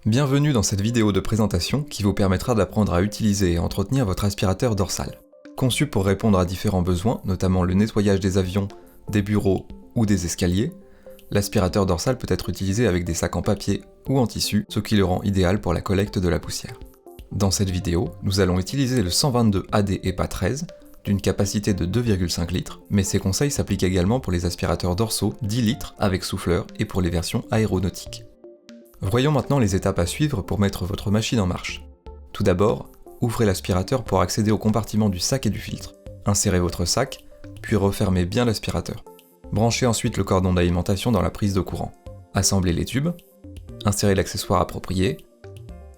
Bienvenue dans cette vidéo de présentation qui vous permettra d'apprendre à utiliser et entretenir votre aspirateur dorsal. Conçu pour répondre à différents besoins, notamment le nettoyage des avions, des bureaux ou des escaliers, l'aspirateur dorsal peut être utilisé avec des sacs en papier ou en tissu, ce qui le rend idéal pour la collecte de la poussière. Dans cette vidéo, nous allons utiliser le 122 AD EPA 13, d'une capacité de 2,5 litres, mais ces conseils s'appliquent également pour les aspirateurs dorsaux 10 litres avec souffleur et pour les versions aéronautiques. Voyons maintenant les étapes à suivre pour mettre votre machine en marche. Tout d'abord, ouvrez l'aspirateur pour accéder au compartiment du sac et du filtre. Insérez votre sac, puis refermez bien l'aspirateur. Branchez ensuite le cordon d'alimentation dans la prise de courant. Assemblez les tubes, insérez l'accessoire approprié,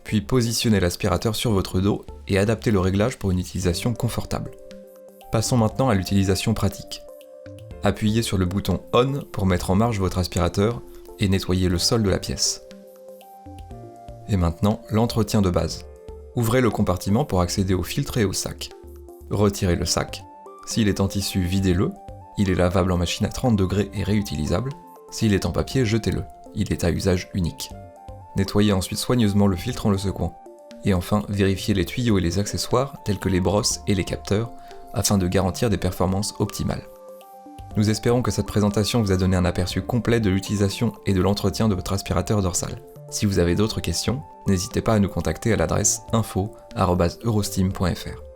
puis positionnez l'aspirateur sur votre dos et adaptez le réglage pour une utilisation confortable. Passons maintenant à l'utilisation pratique. Appuyez sur le bouton ON pour mettre en marche votre aspirateur et nettoyer le sol de la pièce. Et maintenant, l'entretien de base. Ouvrez le compartiment pour accéder au filtre et au sac. Retirez le sac. S'il est en tissu, videz-le. Il est lavable en machine à 30 degrés et réutilisable. S'il est en papier, jetez-le. Il est à usage unique. Nettoyez ensuite soigneusement le filtre en le secouant. Et enfin, vérifiez les tuyaux et les accessoires, tels que les brosses et les capteurs, afin de garantir des performances optimales. Nous espérons que cette présentation vous a donné un aperçu complet de l'utilisation et de l'entretien de votre aspirateur dorsal. Si vous avez d'autres questions, n'hésitez pas à nous contacter à l'adresse info@eurosteam.fr.